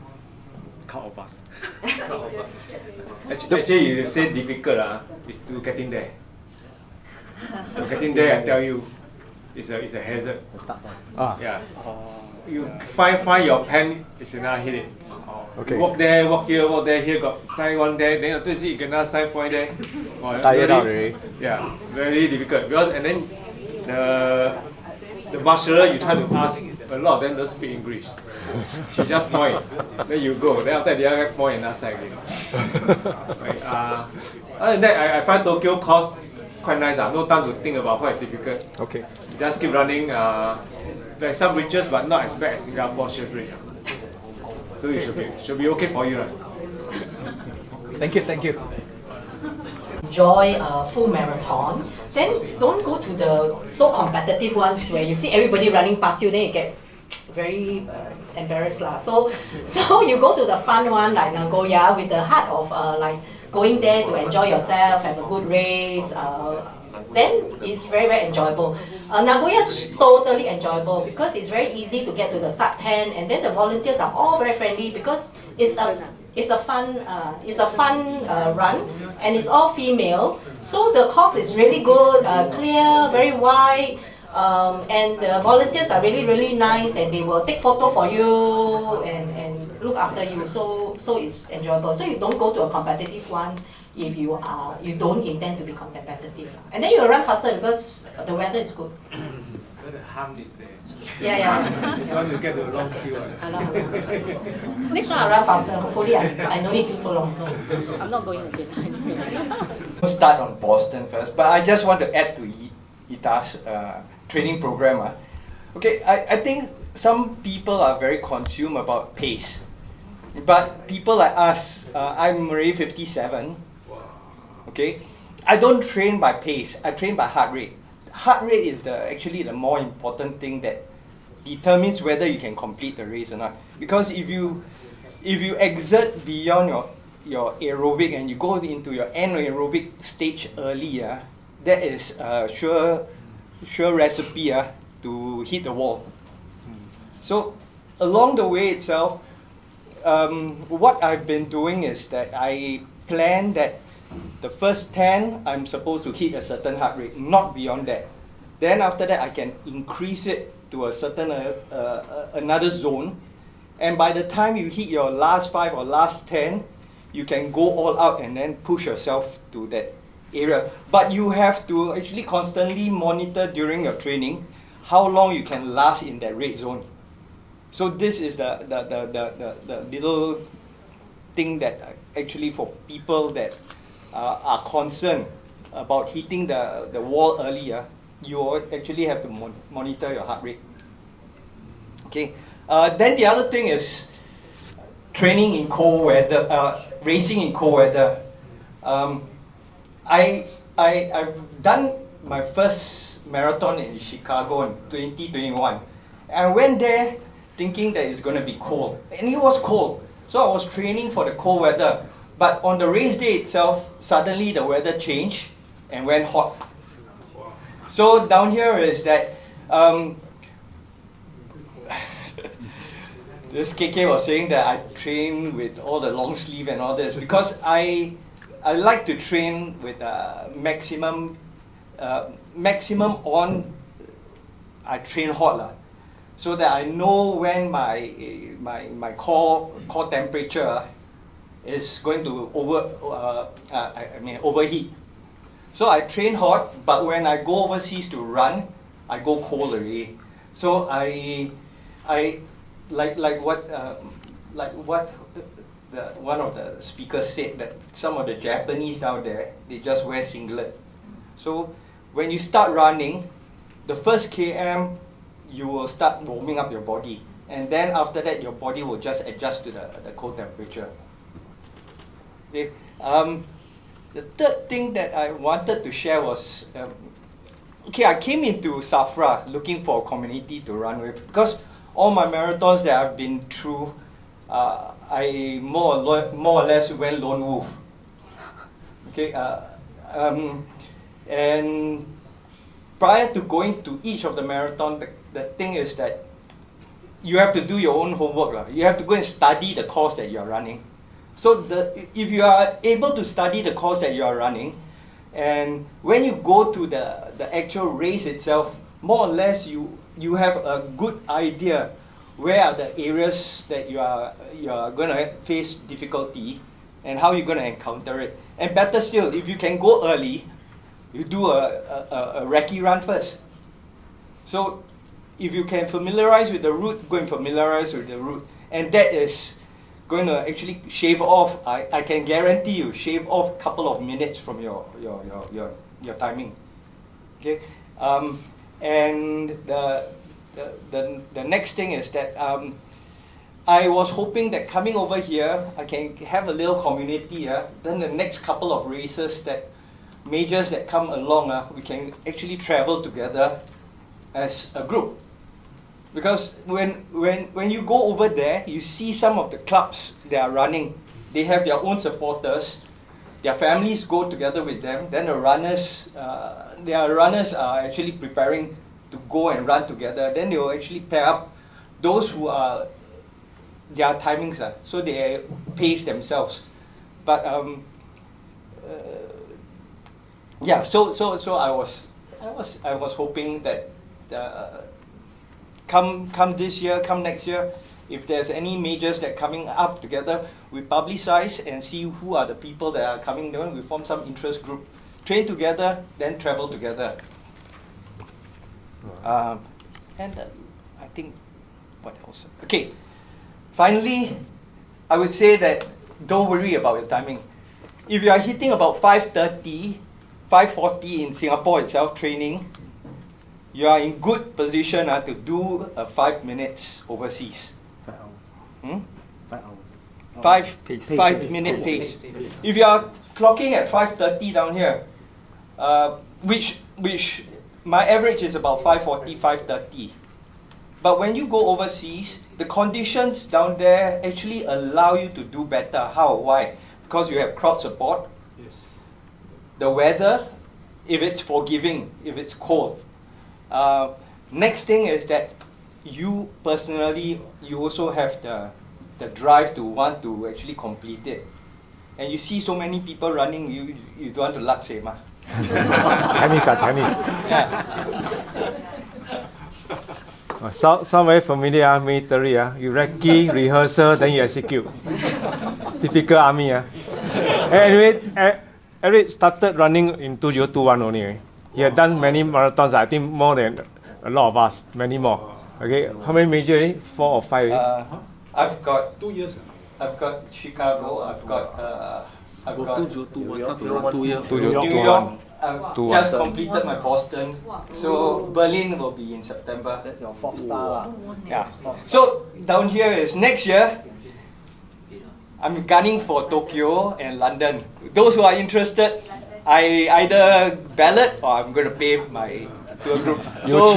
car bus. Actually, you say difficult is to getting there. To getting there, I tell you, it's a hazard. Yeah. You find your pen, it's another headache. Okay. Walk there, walk there, here got sign one there, then after you get another sign point there. Tired out already. Yeah, very difficult. Because and then the marshaller, you try to ask a a lot of them don't speak English. She just point, then you go, then after that the other guy point another side again. Right, other than that, I find Tokyo course quite nice. No time to think about what is difficult. Okay. You just keep running. There's some bridges, but not as bad as Singapore shift rate. So it should be okay for you. Right? Thank you. Enjoy a full marathon, then don't go to the so competitive ones where you see everybody running past you, then you get very embarrassed lah. So you go to the fun one like Nagoya with the heart of like going there to enjoy yourself, have a good race. Then it's very, very enjoyable. Nagoya is totally enjoyable because it's very easy to get to the start pen, and then the volunteers are all very friendly because it's a fun run, and it's all female. So the course is really good, clear, very wide, and the volunteers are really, really nice, and they will take photo for you and look after you. So it's enjoyable. So you don't go to a competitive one if you don't intend to be competitive, and then you will run faster because the weather is good. The harm is there. Yeah. You want to get the long queue. Next one I run faster. Hopefully I don't need to so long. I'm not going again. Start on Boston first, but I just want to add to Ita's training program. Okay, I think some people are very consumed about pace, but people like us, I'm already 57. Okay, I don't train by pace. I train by heart rate. Heart rate is actually the more important thing that determines whether you can complete the race or not. Because if you exert beyond your aerobic and you go into your anaerobic stage early, that is a sure recipe to hit the wall. So along the way itself, what I've been doing is that I plan that the first 10 I'm supposed to hit a certain heart rate, not beyond that. Then after that I can increase it to a certain another zone, and by the time you hit your last 5 or last 10, you can go all out and then push yourself to that area. But you have to actually constantly monitor during your training how long you can last in that rate zone. So this is the little thing that actually for people that are concerned about hitting the wall earlier, you actually have to monitor your heart rate. Okay. Then the other thing is training in cold weather, racing in cold weather. I've done my first marathon in Chicago in 2021. I went there thinking that it's going to be cold, and it was cold. So I was training for the cold weather. But on the race day itself, suddenly the weather changed and went hot. So down here is that this KK was saying that I train with all the long sleeve and all this because I like to train with maximum on. I train hot so that I know when my core temperature is going to overheat. So I train hot, but when I go overseas to run, I go cold already. So I like what one of the speakers said, that some of the Japanese out there, they just wear singlets. So when you start running, the first km you will start warming up your body, and then after that your body will just adjust to the cold temperature. Okay. The third thing that I wanted to share was, I came into SAFRA looking for a community to run with, because all my marathons that I've been through, I more or less went lone wolf. Okay, and prior to going to each of the marathon, the thing is that you have to do your own homework. You have to go and study the course that you are running. So if you are able to study the course that you are running, and when you go to the actual race itself, more or less you have a good idea where are the areas that you are going to face difficulty and how you're going to encounter it. And better still, if you can go early, you do a recce run first. So if you can familiarize with the route, go and familiarize with the route. And that is going to actually shave off, I can guarantee you, shave off a couple of minutes from your timing. Okay? And the next thing is that I was hoping that coming over here, I can have a little community. Then the next couple of races, majors that come along, we can actually travel together as a group. Because when you go over there, you see some of the clubs that are running. They have their own supporters. Their families go together with them. Then the runners, their runners are actually preparing to go and run together. Then they will actually pair up those who are their timings, so they pace themselves. But yeah, so I was hoping that come this year, come next year, if there's any majors that coming up together, we publicize and see who are the people that are coming there. We form some interest group, train together, then travel together. And I think, what else? Okay, finally, I would say that don't worry about your timing. If you are hitting about 5:30, 5:40 in Singapore itself training, you are in good position to do a 5 minutes overseas. 5-minute pace. If you are clocking at 5:30 down here, which my average is about 5:40, 5:30. But when you go overseas, the conditions down there actually allow you to do better. How? Why? Because you have crowd support. Yes. The weather, if it's forgiving, if it's cold. Next thing is that you personally, you also have the drive to want to actually complete it. And you see so many people running, you don't want to lakse ma. Chinese. Yeah. Sound very familiar, military. You recce, rehearsal, then you execute. Typical army. Anyway, Eric started running in 2021 only. He had done many marathons, I think more than a lot of us, many more. Okay, how many major? 4 or 5? I've got 2 years. I've got Chicago. I've got New York. I've just completed my Boston. So Berlin will be in September. That's your 4th star. Yeah. So down here is next year. I'm gunning for Tokyo and London. Those who are interested, I either ballot or I'm going to pay my tour group. So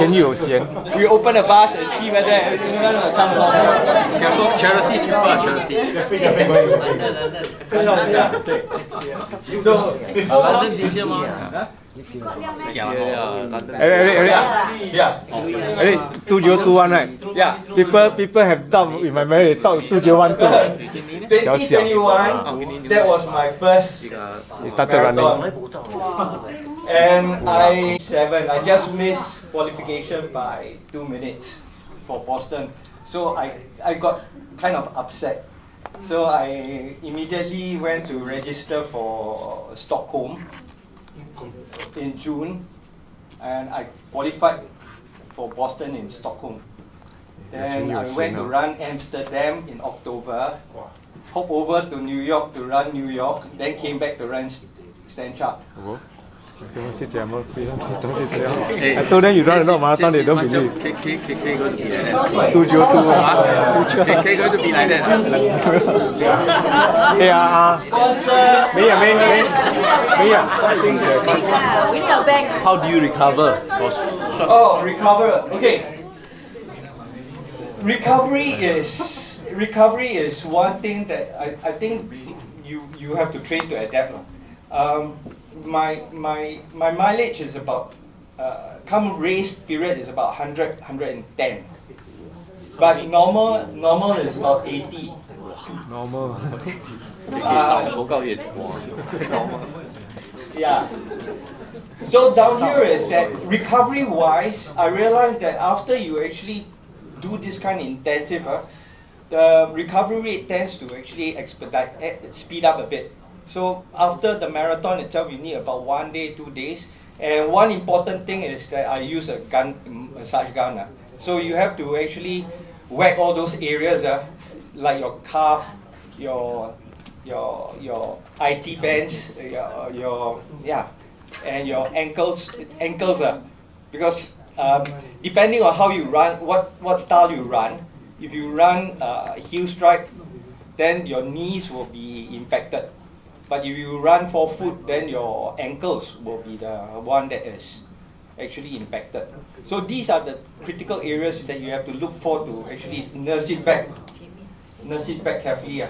we open a bus and see whether everyone will come along. Charity, charity. So London this year, yeah. 2021, right? Yeah. People have doubt in my memory. They thought 2012. 2021, that was my first. He started running. And I just missed qualification by 2 minutes for Boston. So I got kind of upset. So I immediately went to register for Stockholm in June, and I qualified for Boston in Stockholm. Then I went to run Amsterdam in October, hop over to New York to run New York, then came back to run Stanchart. I told them you run a lot of marathon, they don't believe. KK going to be like that. 2021. KK going to be like that. How do you recover? Oh, recover. Okay. Recovery is one thing that I think you have to train to adapt. My mileage is about come race period is about 100, 110. But normal is about 80. Normal. Yeah. So down here is that recovery wise, I realized that after you actually do this kind of intensive, the recovery rate tends to actually speed up a bit. So after the marathon itself, you need about 1 day, 2 days. And one important thing is that I use a gun, massage gun. So you have to actually whack all those areas, like your calf, your IT bands, and your ankles, because depending on how you run, what style you run, if you run heel strike, then your knees will be impacted. But if you run forefoot, then your ankles will be the one that is actually impacted. So these are the critical areas that you have to look for to actually nurse it back carefully.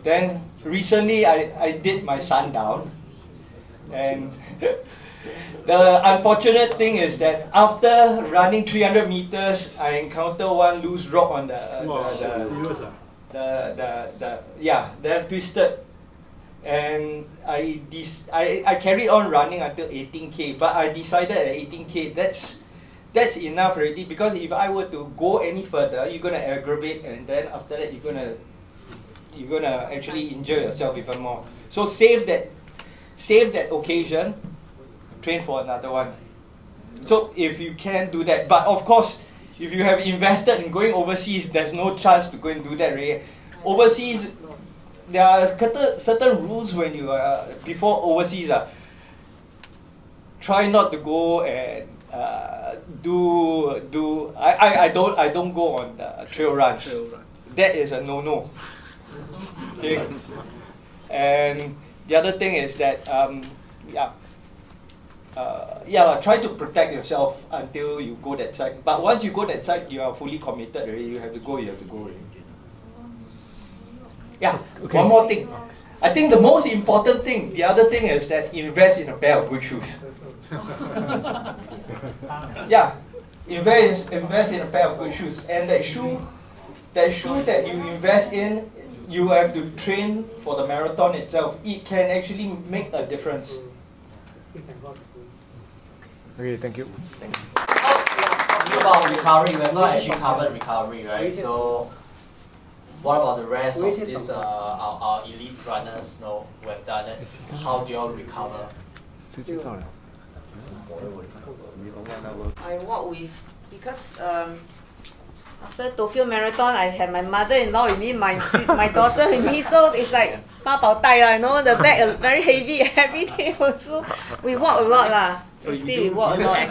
Then recently I did my sundown, and the unfortunate thing is that after running 300 meters, I encountered one loose rock on they're twisted. And I carried on running until 18k, but I decided at 18k that's enough already, because if I were to go any further, you're gonna aggravate, and then after that you're gonna actually injure yourself even more. So save that occasion, train for another one. So if you can do that, but of course, if you have invested in going overseas, there's no chance to go and do that, right? Overseas, there are certain rules when you are before overseas. Try not to go and I don't go on the trail runs. That is a no-no. Okay. And the other thing is that try to protect yourself until you go that side. But once you go that side, you are fully committed already. You have to go already. Yeah, okay. One more thing. I think the most important thing, the other thing is that invest in a pair of good shoes. Invest in a pair of good shoes. And that shoe that you invest in, you have to train for the marathon itself. It can actually make a difference. Okay, thank you. Thanks. Talking about recovery, we have not actually covered recovery, right? So what about the rest of these our elite runners? No, who have done it. How do you all recover? I walk with, because after Tokyo Marathon, I had my mother-in-law with me, my daughter with me, so it's like 八宝袋啦, the bag very heavy every day also. We walk a lot lah. Basically, we walk a lot.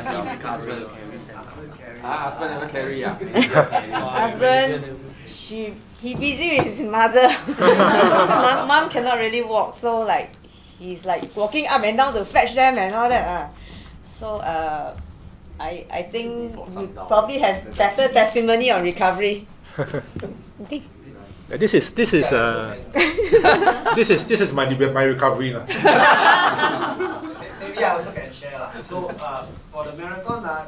Husband never carry Husband, he busy with his mother. Mom cannot really walk, so like he's like walking up and down to fetch them and all that. So I think we probably has better testimony on recovery. Okay. This is my recovery. Maybe I also can share. So for the marathon,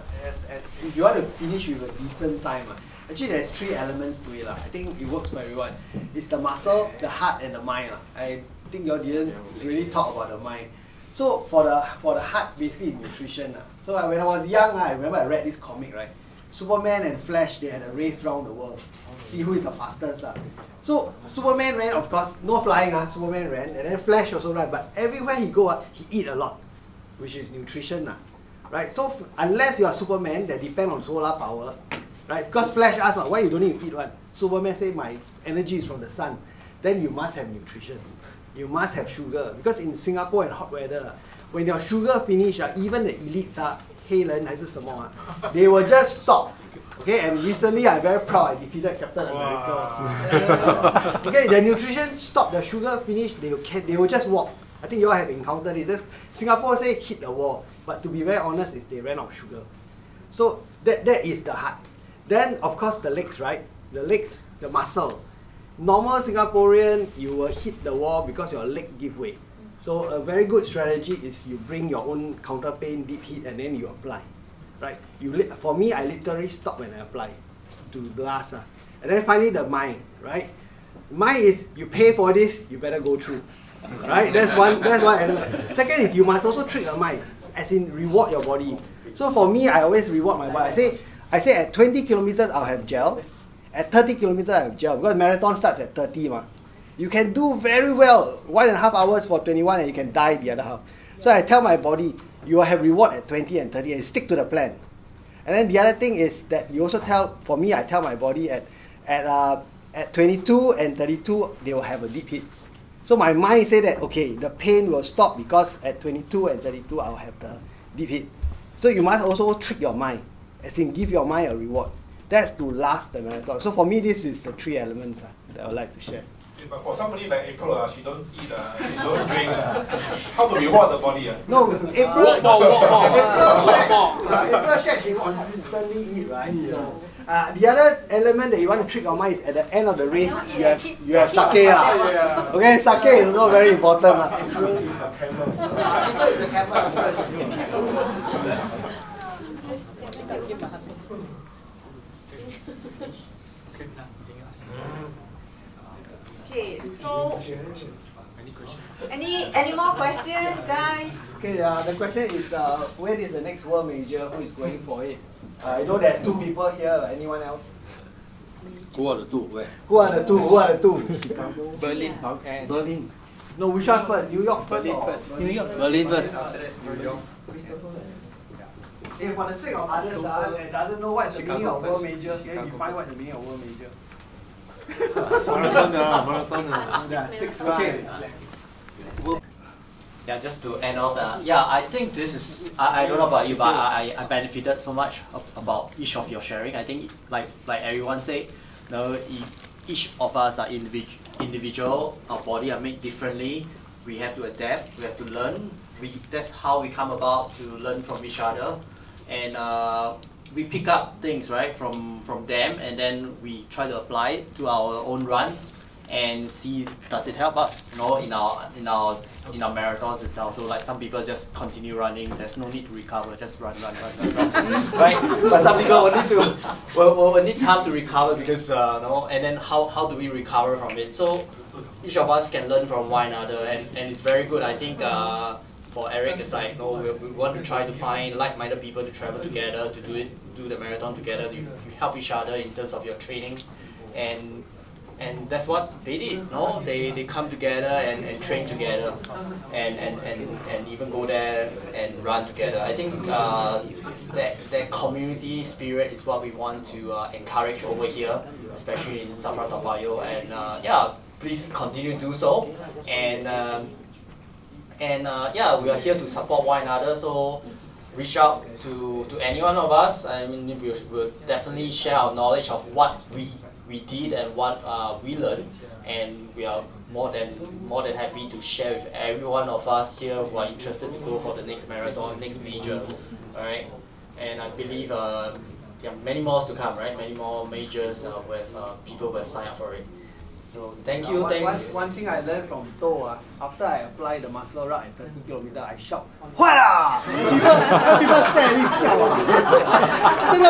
if you want to finish with a decent time, actually there's 3 elements to it. I think it works for everyone. It's the muscle, the heart, and the mind. I think you all didn't really talk about the mind. So for the heart, basically nutrition. So when I was young, I remember I read this comic, right? Superman and Flash, they had a race around the world. See who is the fastest. So Superman ran, of course, no flying, Superman ran, and then Flash also ran, but everywhere he go, he eat a lot, which is nutrition. Right? So unless you are Superman, that depend on solar power, right? Because Flash asked, why you don't need to eat one? Superman say, my energy is from the sun. Then you must have nutrition. You must have sugar. Because in Singapore and hot weather, when your sugar finish, even the elites, 黑人还是什么, they will just stop. Okay, and recently I'm very proud I defeated Captain America. Okay, the nutrition stop, the sugar finish, they will just walk. I think you all have encountered it. Singapore say hit the wall, but to be very honest, is they ran out of sugar. So that is the heart. Then of course the legs, right? The legs, the muscle. Normal Singaporean, you will hit the wall because your leg give way. So a very good strategy is you bring your own counter pain, deep heat, and then you apply. Right? For me, I literally stop when I apply to blast. And then finally the mind, right? Mind is you pay for this, you better go through. Right? That's one element. Second is you must also trick your mind, as in reward your body. So for me, I always reward my body. I say at 20 kilometers I'll have gel. At 30 kilometers I have gel, because marathon starts at 30. You can do very well, 1.5 hours for 21 and you can die the other half. So I tell my body, you will have reward at 20 and 30 and stick to the plan. And then the other thing is that you also for me, I tell my body at 22 and 32, they will have a deep hit. So my mind say that, okay, the pain will stop because at 22 and 32, I'll have the deep hit. So you must also trick your mind, as in give your mind a reward. That's to last the marathon. So for me, this is the 3 elements that I would like to share. But for somebody like April, she don't eat, she don't drink. How to reward the body? No, April shared, she consistently eat, right? So the other element that you want to trick your mind is at the end of the race, you have sake. Okay, sake is also very important. Okay, so any more questions, guys? Okay, the question is when is the next world major? Who is going for it? I know there's 2 people here. Anyone else? Who are the two? Where? Who are the two? Berlin. Berlin. No, which one first? New York first? New York. Berlin first. If for the sake of others that doesn't know what's the meaning of world major, can you define what's the meaning of world major? Marathon. There are 6 rounds. Yeah, just to end off, I think this is, I don't know about you, but I benefited so much about each of your sharing. I think, like everyone said, each of us are individual, our body are made differently, we have to adapt, we have to learn. That's how we come about to learn from each other. And we pick up things, right, from them, and then we try to apply it to our own runs and see does it help us, in our marathons itself. So like some people just continue running, there's no need to recover, just run, right? But some people will need time to recover because and then how do we recover from it? So each of us can learn from one another, and it's very good. I think for Eric, it's like we want to try to find like-minded people to travel together, to do the marathon together. You help each other in terms of your training, and that's what they did. They come together and train together, and even go there and run together. I think that community spirit is what we want to encourage over here, especially in Safra Toa Payoh. And please continue to do so. And we are here to support one another. So reach out to any one of us. I mean, we'll definitely share our knowledge of what we did and what we learned, and we are more than happy to share with every one of us here who are interested to go for the next marathon, next major. All right, and I believe there are many more to come, right? Many more majors with people who have signed up for it. So thank you, thanks. One thing I learned from Toh, after I apply the muscle run at 30 km, I shout, "Huala!" People stare at me, siao ah.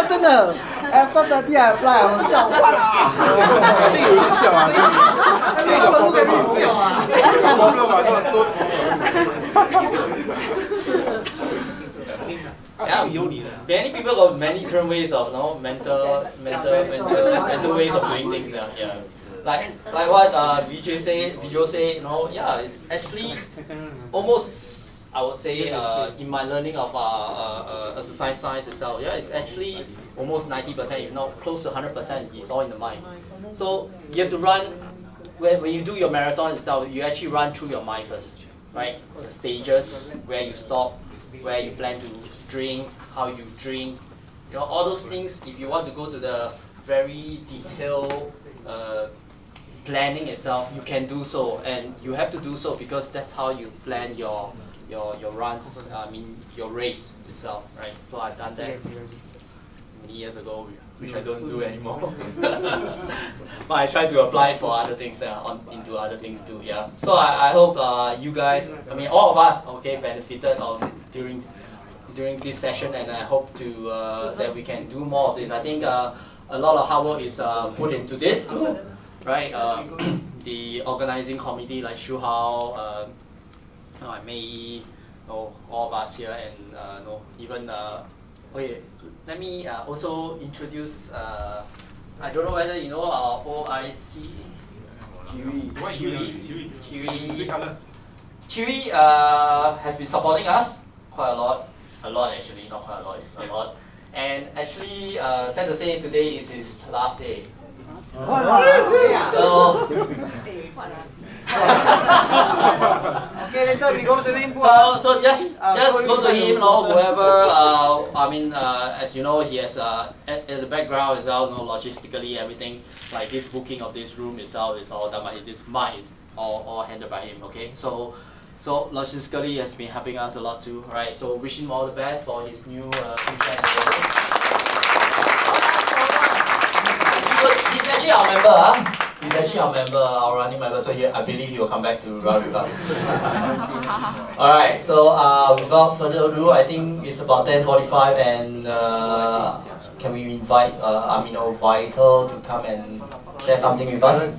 真的 After 30 I apply, I will shout, "Huala!" 一定有人笑啊！这个不跟你笑啊！Many people got many different ways of mental ways of doing things. Like what Vijay say, it's actually almost, I would say, in my learning of exercise science itself, it's actually almost 90%, if not close to 100%, is all in the mind. So you have to run, when you do your marathon itself, you actually run through your mind first, right? The stages, where you stop, where you plan to drink, how you drink, all those things. If you want to go to the very detailed planning itself, you can do so, and you have to do so because that's how you plan your runs. I mean your race itself, right? So I've done that many years ago, which I don't do anymore. But I try to apply it for other things, into other things too. Yeah. So I hope you guys, I mean all of us, benefited during this session, and I hope to that we can do more of this. I think a lot of hard work is put into this too. Right, the organizing committee like Shu Hao, Mei, all of us here, and even let me also introduce. I don't know whether you know our OIC. Chewy has been supporting us quite a lot actually, not quite a lot, it's a lot. And actually, sad to say, today is his last day. So, Okay, later we go swimming pool. so just go to him, whoever. As you know, he has at the background itself, logistically everything like this booking of this room itself is all done by him. This mic is all handled by him. Okay, so logistically he has been helping us a lot too. Right, so wish him all the best for his new future endeavors. He's actually our member. He's actually our member, our running member. So I believe he will come back to run with us. All right. So without further ado, I think it's about 10:45, and can we invite Vital to come and share something with us?